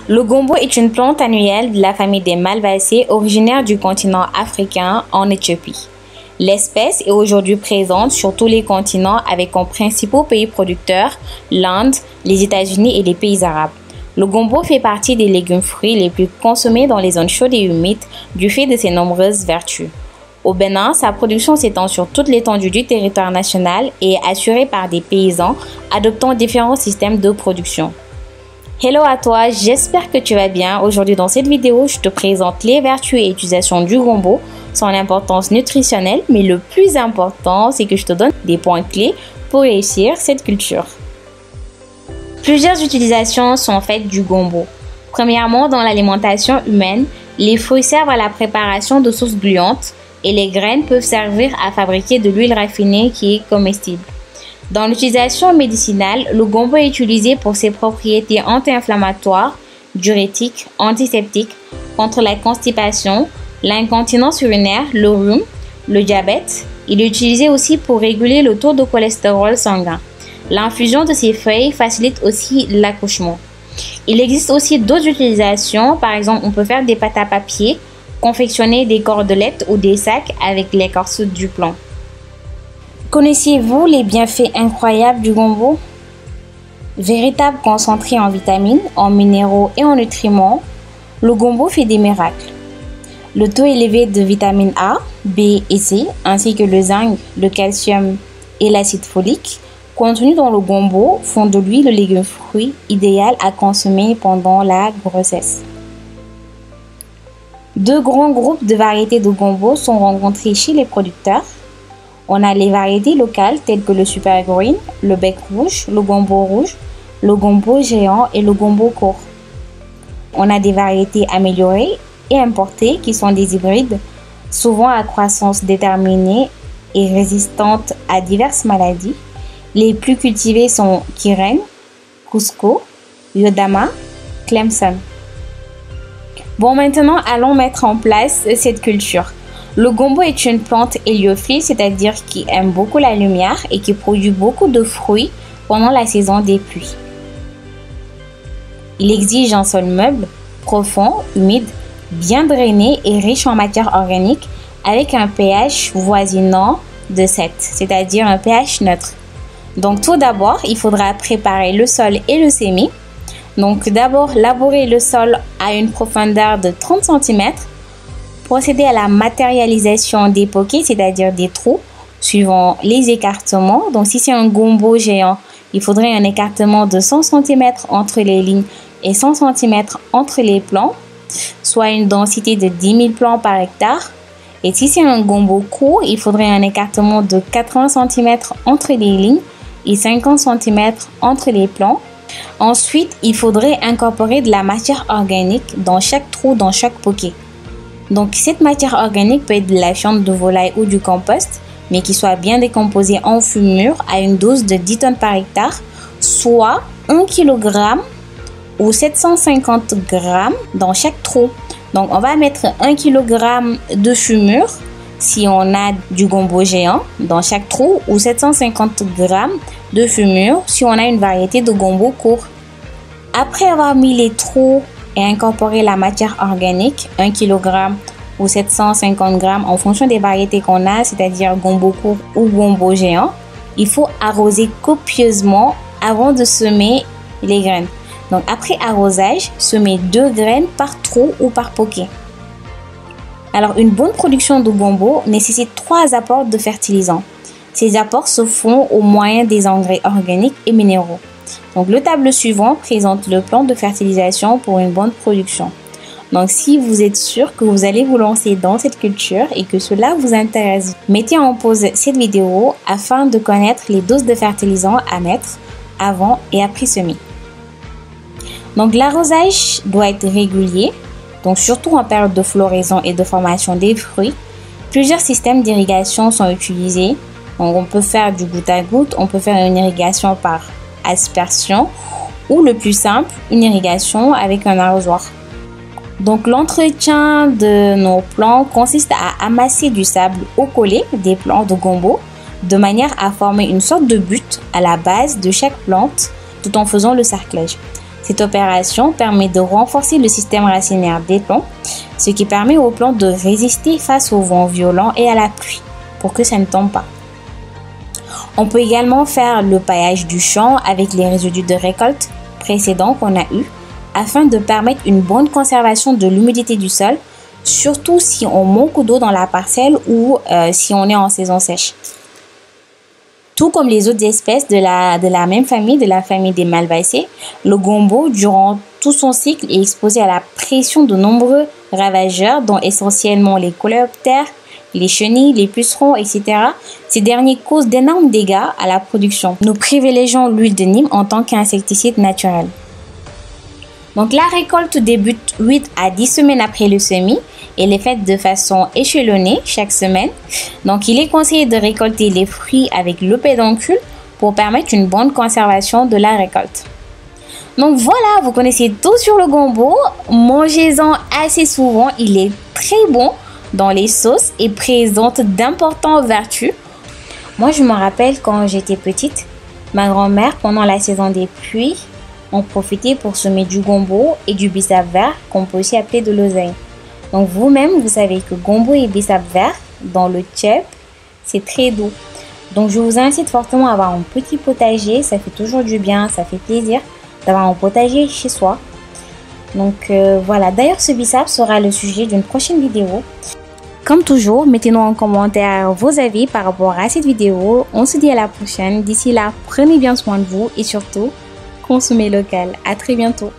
Le gombo est une plante annuelle de la famille des Malvacées originaire du continent africain en Éthiopie. L'espèce est aujourd'hui présente sur tous les continents avec comme principaux pays producteurs l'Inde, les États-Unis et les pays arabes. Le gombo fait partie des légumes-fruits les plus consommés dans les zones chaudes et humides du fait de ses nombreuses vertus. Au Bénin, sa production s'étend sur toute l'étendue du territoire national et est assurée par des paysans adoptant différents systèmes de production. Hello à toi, j'espère que tu vas bien. Aujourd'hui dans cette vidéo, je te présente les vertus et utilisations du gombo, son importance nutritionnelle, mais le plus important, c'est que je te donne des points clés pour réussir cette culture. Plusieurs utilisations sont faites du gombo. Premièrement, dans l'alimentation humaine, les fruits servent à la préparation de sauces gluantes et les graines peuvent servir à fabriquer de l'huile raffinée qui est comestible. Dans l'utilisation médicinale, le gombo est utilisé pour ses propriétés anti-inflammatoires, diurétiques, antiseptiques, contre la constipation, l'incontinence urinaire, le rhume, le diabète. Il est utilisé aussi pour réguler le taux de cholestérol sanguin. L'infusion de ces feuilles facilite aussi l'accouchement. Il existe aussi d'autres utilisations, par exemple on peut faire des pâtes à papier, confectionner des cordelettes ou des sacs avec l'écorce du plant. Connaissiez-vous les bienfaits incroyables du gombo? Véritable concentré en vitamines, en minéraux et en nutriments, le gombo fait des miracles. Le taux élevé de vitamines A, B et C, ainsi que le zinc, le calcium et l'acide folique, contenus dans le gombo, font de lui le légume-fruit idéal à consommer pendant la grossesse. Deux grands groupes de variétés de gombo sont rencontrés chez les producteurs. On a les variétés locales telles que le super green, le bec rouge, le gombo géant et le gombo court. On a des variétés améliorées et importées qui sont des hybrides, souvent à croissance déterminée et résistantes à diverses maladies. Les plus cultivés sont Kiren, Cusco, Yodama, Clemson. Bon, maintenant, allons mettre en place cette culture. Le gombo est une plante héliophile, c'est-à-dire qui aime beaucoup la lumière et qui produit beaucoup de fruits pendant la saison des pluies. Il exige un sol meuble, profond, humide, bien drainé et riche en matière organique avec un pH voisinant de 7, c'est-à-dire un pH neutre. Donc tout d'abord, il faudra préparer le sol et le semis. Donc d'abord, labourer le sol à une profondeur de 30 cm. Procéder à la matérialisation des poquets, c'est-à-dire des trous, suivant les écartements. Donc si c'est un gombo géant, il faudrait un écartement de 100 cm entre les lignes et 100 cm entre les plants, soit une densité de 10 000 plants par hectare. Et si c'est un gombo court, il faudrait un écartement de 80 cm entre les lignes et 50 cm entre les plants. Ensuite, il faudrait incorporer de la matière organique dans chaque trou, dans chaque poquet. Donc, cette matière organique peut être de la viande de volaille ou du compost, mais qui soit bien décomposée en fumure à une dose de 10 tonnes par hectare, soit 1 kg ou 750 g dans chaque trou. Donc, on va mettre 1 kg de fumure si on a du gombo géant dans chaque trou ou 750 g de fumure si on a une variété de gombo court. Après avoir mis les trous et incorporé la matière organique, 1 kg ou 750 g en fonction des variétés qu'on a, c'est-à-dire gombo court ou gombo géant, il faut arroser copieusement avant de semer les graines. Donc après arrosage, semer 2 graines par trou ou par poquet. Alors, une bonne production de gombo nécessite 3 apports de fertilisants. Ces apports se font au moyen des engrais organiques et minéraux. Donc, le tableau suivant présente le plan de fertilisation pour une bonne production. Donc, si vous êtes sûr que vous allez vous lancer dans cette culture et que cela vous intéresse, mettez en pause cette vidéo afin de connaître les doses de fertilisants à mettre avant et après semis. Donc, l'arrosage doit être régulier. Donc, surtout en période de floraison et de formation des fruits, plusieurs systèmes d'irrigation sont utilisés. Donc, on peut faire du goutte à goutte, on peut faire une irrigation par aspersion ou le plus simple, une irrigation avec un arrosoir. Donc, l'entretien de nos plants consiste à amasser du sable au collet des plants de gombo de manière à former une sorte de butte à la base de chaque plante tout en faisant le cerclage. Cette opération permet de renforcer le système racinaire des plants, ce qui permet aux plantes de résister face au vent violent et à la pluie pour que ça ne tombe pas. On peut également faire le paillage du champ avec les résidus de récolte précédents qu'on a eus afin de permettre une bonne conservation de l'humidité du sol, surtout si on manque d'eau dans la parcelle ou si on est en saison sèche. Tout comme les autres espèces de la même famille, de la famille des Malvaceae, le gombo, durant tout son cycle, est exposé à la pression de nombreux ravageurs, dont essentiellement les coléoptères, les chenilles, les pucerons, etc. Ces derniers causent d'énormes dégâts à la production. Nous privilégions l'huile de Nîmes en tant qu'insecticide naturel. Donc la récolte débute 8 à 10 semaines après le semis et est faite de façon échelonnée chaque semaine. Donc il est conseillé de récolter les fruits avec le pédoncule pour permettre une bonne conservation de la récolte. Donc voilà, vous connaissez tout sur le gombo. Mangez-en assez souvent, il est très bon dans les sauces et présente d'importantes vertus. Moi je me rappelle quand j'étais petite, ma grand-mère pendant la saison des pluies, on profitait pour semer du gombo et du bissap vert qu'on peut aussi appeler de l'oseille. Donc vous-même, vous savez que gombo et bissap vert dans le tchèp, c'est très doux. Donc je vous incite fortement à avoir un petit potager, ça fait toujours du bien, ça fait plaisir d'avoir un potager chez soi. Donc voilà, d'ailleurs ce bissap sera le sujet d'une prochaine vidéo. Comme toujours, mettez-nous en commentaire vos avis par rapport à cette vidéo. On se dit à la prochaine. D'ici là, prenez bien soin de vous et surtout, consommez local. À très bientôt.